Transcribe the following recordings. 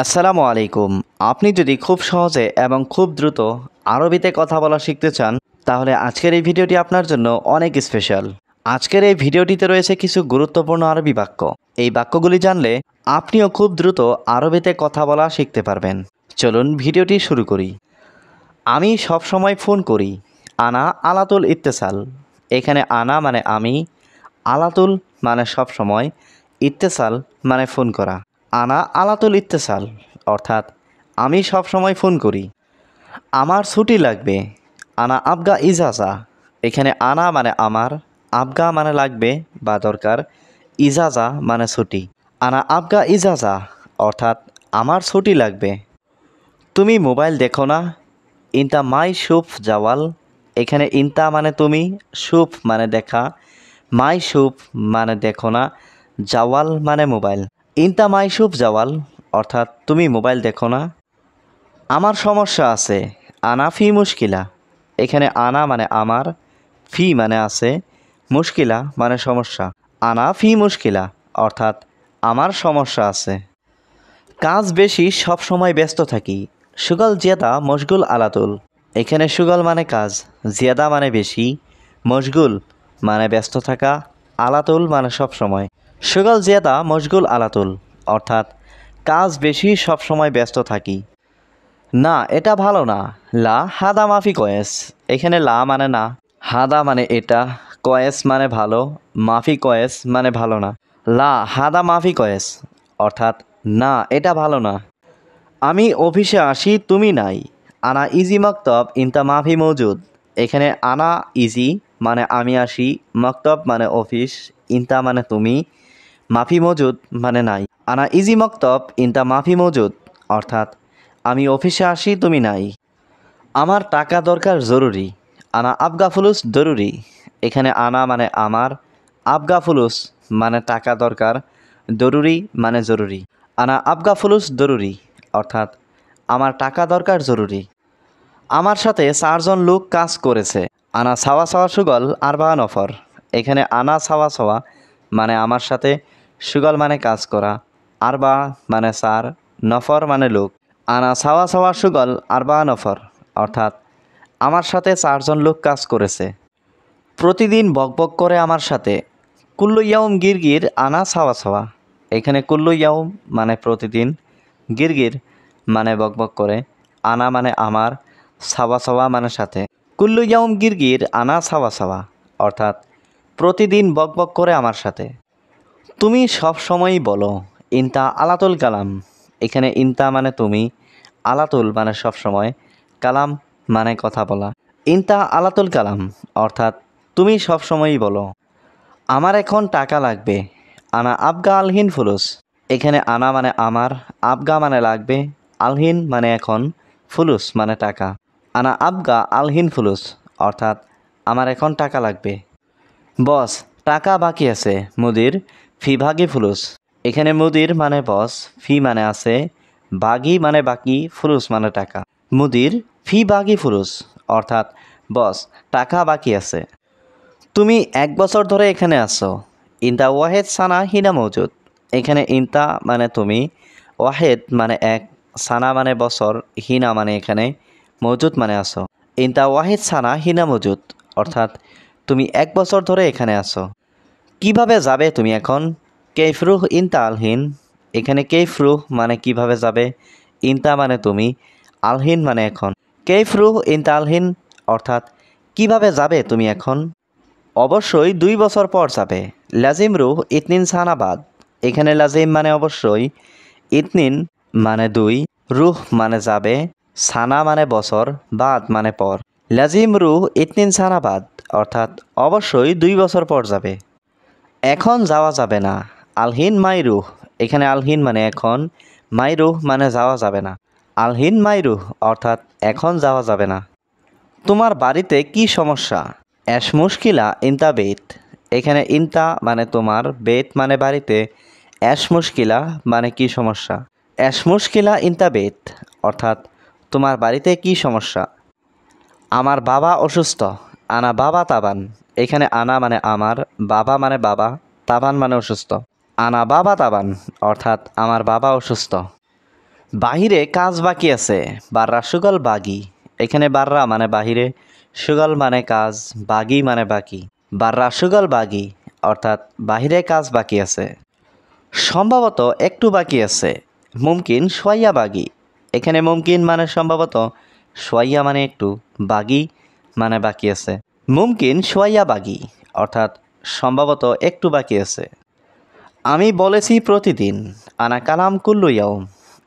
আসসালামু আলাইকুম। আপনি যদি খুব সহজে এবং খুব দ্রুত আরবিতে কথা বলা শিখতে চান, তাহলে আজকের এই ভিডিওটি আপনার জন্য অনেক স্পেশাল। আজকের এই ভিডিওটিতে রয়েছে কিছু গুরুত্বপূর্ণ আরবি বাক্য। এই বাক্যগুলি জানলে আপনিও খুব দ্রুত আরবিতে কথা বলা শিখতে পারবেন। চলুন ভিডিওটি শুরু করি। আমি সবসময় ফোন করি। আনা আলাতুল ইত্তেসাল। এখানে আনা মানে আমি, আলাতুল মানে সবসময়, ইত্তেসাল মানে ফোন করা। আনা আলাতুল ইত্তেসাল অর্থাৎ আমি সবসময় ফোন করি। আমার ছুটি লাগবে। আনা আবগা ইজাজা। এখানে আনা মানে আমার, আবগা মানে লাগবে বা দরকার, ইজাজা মানে ছুটি। আনা আবগা ইজাজা অর্থাৎ আমার ছুটি লাগবে। তুমি মোবাইল দেখো না? ইনতা মাই শুফ জাওয়াল। এখানে ইনতা মানে তুমি, শুফ মানে দেখা, মাই শুফ মানে দেখো না, জাওয়াল মানে মোবাইল। ইনতা মাই শুফ জাওয়াল অর্থাৎ তুমি মোবাইল দেখো না? আমার সমস্যা আছে। আনা ফি মুশকিলা। এখানে আনা মানে আমার, ফি মানে আছে, মুশকিলা মানে সমস্যা। আনা ফি মুশকিলা অর্থাৎ আমার সমস্যা আছে। কাজ বেশি, সব সময় ব্যস্ত থাকি। সুগল জিয়াদা মশগুল আলাতুল। এখানে সুগল মানে কাজ, জিয়াদা মানে বেশি, মশগুল মানে ব্যস্ত থাকা, আলাতুল মানে সব সময়। সুগল জিয়াদা মশগুল আলাতুল অর্থাৎ কাজ বেশি, সব সময় ব্যস্ত থাকি। না, এটা ভালো না। লা হাদা মাফি কয়েস। এখানে লা মানে না, হাদা মানে এটা, কয়েস মানে ভালো, মাফি কয়েস মানে ভালো না। লা হাদা মাফি কয়েস অর্থাৎ না, এটা ভালো না। আমি অফিসে আসি, তুমি নাই। আনা ইজি মক্তব ইনতা মাফি মৌজুদ। এখানে আনা ইজি মানে আমি আসি, মক্তব মানে অফিস, ইনতা মানে তুমি, মাফি মৌজুদ মানে নাই। আনা ইজি মক্তব ইনতা মাফি মৌজুদ অর্থাৎ আমি অফিসে আসি, তুমি নাই। আমার টাকা দরকার জরুরি। আনা আবগা ফুলুস জরুরি। এখানে আনা মানে আমার, আবগা ফুলুস মানে টাকা দরকার, জরুরি মানে জরুরি। আনা আবগা ফুলুস জরুরি অর্থাৎ আমার টাকা দরকার জরুরি। আমার সাথে 4জন লোক কাজ করেছে। আনা সাওয়া সাওয়া সুগল আরবা নফর। এখানে আনা সাওয়া সাওয়া মানে আমার সাথে, সুগল মানে কাজ করা, আরবা মানে 4, নফর মানে লোক। আনা সাওয়া সাওয়া সুগল আরবা নফর অর্থাৎ আমার সাথে 4জন লোক কাজ করেছে। প্রতিদিন বকবক করে আমার সাথে। কুল্লু ইয়াউম গিরগির আনা সাওয়া সাওয়া। এখানে কুল্লু ইয়াউম মানে প্রতিদিন, গিরগির মানে বকবক করে, আনা মানে আমার, সাওয়া সাওয়া মানে সাথে। কুল্লু ইয়াউম গিরগির আনা সাওয়া সাওয়া অর্থাৎ প্রতিদিন বকবক করে আমার সাথে। তুমি সব সময়ই বলো। ইনতা আলাতুল কালাম। এখানে ইনতা মানে তুমি, আলাতুল মানে সব সময়, কালাম মানে কথা বলা। ইনতা আলাতুল কালাম অর্থাৎ তুমি সব সময়ই বলো। আমার এখন টাকা লাগবে। আনা আবগা আলহিন ফুলুস। এখানে আনা মানে আমার, আবগা মানে লাগবে, আলহিন মানে এখন, ফুলুস মানে টাকা। আনা আবগা আলহিন ফুলুস অর্থাৎ আমার এখন টাকা লাগবে। বস, টাকা বাকি আছে। মুদির ফি ভাগি ফুলুস। এখানে মুদির মানে বস, ফি মানে আছে, বাগি মানে বাকি, ফুলুস মানে টাকা। মুদির ফি বাগি ফুলুস অর্থাৎ বস, টাকা বাকি আছে। তুমি 1 বছর ধরে এখানে আছো। ইনতা ওয়াহেদ সানা হিনা মৌজুদ। এখানে ইনতা মানে তুমি, ওয়াহেদ মানে এক, সানা মানে বছর, হিনা মানে এখানে, মৌজুদ মানে আছো। ইনতা ওয়াহেদ সানা হিনা মৌজুদ অর্থাৎ তুমি 1 বছর ধরে এখানে আছো। কিভাবে যাবে তুমি এখন? কেইফরুহ ইনতা আলহিন। এখানে কেইফরুহ মানে কিভাবে যাবে, ইনতা মানে তুমি, আলহিন মানে এখন। কেইফরুহ ইনতা আলহিন অর্থাৎ কিভাবে যাবে তুমি এখন? অবশ্যই 2 বছর পর যাবে। লাজিম রুহ ইতনিন সানাবাদ। এখানে লাজিম মানে অবশ্যই, ইতনিন মানে 2, রুহ মানে যাবে, সানা মানে বছর, বাদ মানে পর। লাজিম রুহ ইতনিন সানাবাদ অর্থাৎ অবশ্যই 2 বছর পর যাবে। এখন যাওয়া যাবে না। আলহিন মাই রুহ। এখানে আলহিন মানে এখন, মাই রুহ মানে যাওয়া যাবে না। আলহিন মাই রুহ অর্থাৎ এখন যাওয়া যাবে না। তোমার বাড়িতে কি সমস্যা? অ্যাশ মুশকিলা ইনতা বেত। এখানে ইনতা মানে তোমার, বেত মানে বাড়িতে, অ্যাশ মুশকিলা মানে কি সমস্যা। অ্যাশ মুশকিলা ইনতা বেত অর্থাৎ তোমার বাড়িতে কি সমস্যা। আমার বাবা অসুস্থ। আনা বাবা তাবান। এখানে আনা মানে আমার, বাবা মানে বাবা, তাবান মানে অসুস্থ। আনা বাবা তাবান অর্থাৎ আমার বাবা অসুস্থ। বাহিরে কাজ বাকি আছে, বাররা সুগল বাগি। এখানে বাররা মানে বাহিরে, সুগল মানে কাজ, বাগি মানে বাকি। বাররা সুগল বাগি অর্থাৎ বাহিরে কাজ বাকি আছে। সম্ভবত একটু বাকি আছে, মুমকিন সোয়াইয়া বাগি। এখানে মুমকিন মানে সম্ভবত, সোয়াইয়া মানে একটু, বাগি মানে বাকি আছে। মুমকিন সোয়াইয়া বাগি অর্থাৎ সম্ভবত একটু বাকি আছে। আমি বলেছি প্রতিদিন, আনা কালাম কুল্লু ইয়াউম।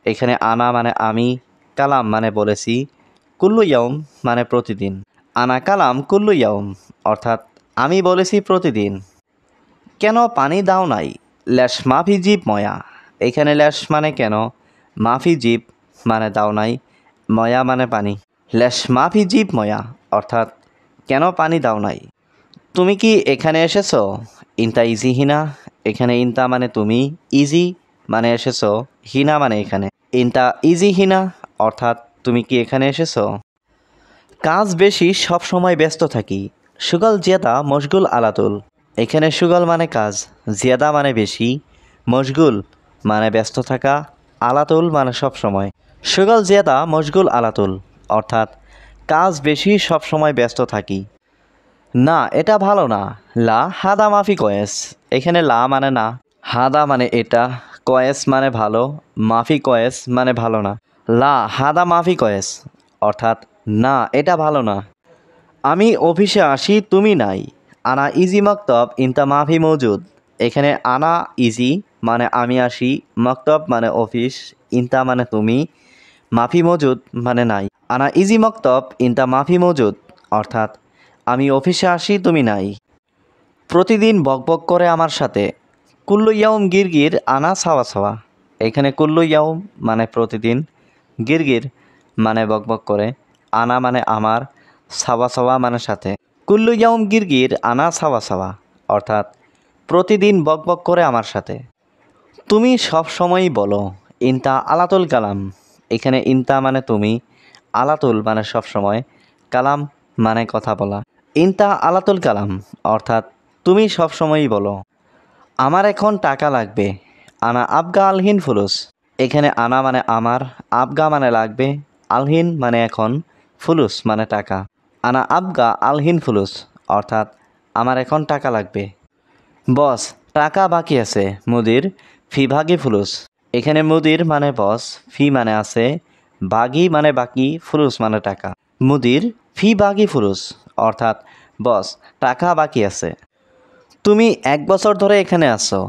এখানে আনা মানে আমি, কালাম মানে বলেছি, কুল্লু ইয়াউম মানে প্রতিদিন। আনা কালাম কুল্লু ইয়াউম অর্থাৎ আমি বলেছি প্রতিদিন। কেন পানি দাও নাই? ল্যাশ মাফি জিব ময়া। এখানে ল্যাশ মানে কেন, মাফি জিব মানে দাও নাই, ময়া মানে পানি। ল্যাশ মাফি জিব ময়া অর্থাৎ কেন পানি দাও নাই। তুমি কি এখানে এসেছো? ইনতা ইজি হিনা। এখানে ইনতা মানে তুমি, ইজি মানে এসেছো, হিনা মানে এখানে। ইনতা ইজি হিনা অর্থাৎ তুমি কি এখানে এসেছো। কাজ বেশি, সব সময় ব্যস্ত থাকি। সুগল জিয়াদা মশগুল আলাতুল। এখানে সুগল মানে কাজ, জিয়াদা মানে বেশি, মশগুল মানে ব্যস্ত থাকা, আলাতুল মানে সব সময়। সুগল জিয়াদা মশগুল আলাতুল অর্থাৎ কাজ বেশি, সব সময় ব্যস্ত থাকি। না এটা ভালো না, লা হাদা মাফি কয়েস। এখানে লা মানে না, হাদা মানে এটা, কয়েস মানে ভালো, মাফি কয়েস মানে ভালো না। লা হাদা মাফি কয়েস অর্থাৎ না এটা ভালো না। আমি অফিসে আসি, তুমি নাই। আনা ইজি মক্তব ইনতা মাফি মৌজুদ। এখানে আনা ইজি মানে আমি আসি, মক্তব মানে অফিস, ইনতা মানে তুমি, মাফি মৌজুদ মানে নাই। আনা ইজি মক্তব ইনতা মাফি মৌজুদ অর্থাৎ আমি অফিসে আসি, তুমি নাই। প্রতিদিন বকবক করে আমার সাথে। কুল্লু ইয়াউম গিরগির আনা সাওয়া সাওয়া। এখানে কুল্লু ইয়াউম মানে প্রতিদিন, গিরগির মানে বকবক করে, আনা মানে আমার, সাওয়া সাওয়া মানে সাথে। কুল্লু ইয়াউম গিরগির আনা সাওয়া সাওয়া অর্থাৎ প্রতিদিন বকবক করে আমার সাথে। তুমি সব সময়ই বলো, ইনতা আলাতুল কালাম। এখানে ইনতা মানে তুমি, আলাতুল মানে সব সময়, কালাম মানে কথা বলা। ইনতা আলাতুল কালাম অর্থাৎ তুমি সব সময়ই বলো। আমার এখন টাকা লাগবে। আনা আবগা আলহিন ফুলুস। এখানে আনা মানে আমার, আবগা মানে লাগবে, আলহিন মানে এখন, ফুলুস মানে টাকা। আনা আবগা আলহিন ফুলুস অর্থাৎ আমার এখন টাকা লাগবে। বস টাকা বাকি আছে, মুদির ফি ভাগি ফুলুস। এখানে মুদির মানে বস, ফি মানে আছে, বাগি মানে বাকি, ফুলুস মানে টাকা। মুদির ফি বাগি ফুলুস অর্থাৎ বস টাকা বাকি আছে। তুমি 1 বছর ধরে এখানে আছো।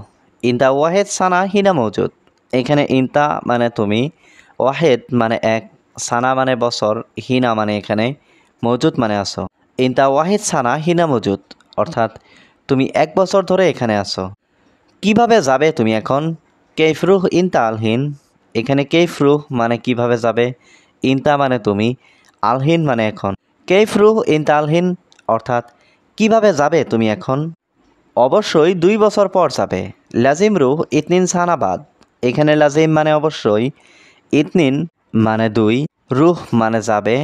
ইনতা ওয়াহেদ সানা হিনা মৌজুদ। এখানে ইনতা মানে তুমি, ওয়াহেদ মানে এক, সানা মানে বছর, হিনা মানে এখানে, মৌজুদ মানে আসো। ইনতা ওয়াহেদ সানা হিনা মৌজুদ অর্থাৎ তুমি 1 বছর ধরে এখানে আছো। কিভাবে যাবে তুমি এখন? কেফরুহ ইনতা আলহিন। এখানে কেফরুহ মানে কিভাবে যাবে, ইনতা মানে তুমি, আলহিন মানে এখন। কেফরুহ ইনতা আলহিন অর্থাৎ কিভাবে যাবে তুমি এখন। অবশ্যই 2 বছর পর যাবে। লাজিম রুহ ইতনিন সানাবাদ। এখানে লাজিম মানে অবশ্যই, ইতনিন মানে 2, রুহ মানে যাবে,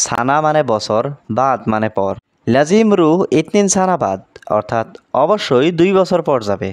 সানা মানে বছর, বাদ মানে পর। লাজিম রুহ ইতনিন সানাবাদ অর্থাৎ অবশ্যই 2 বছর পর যাবে।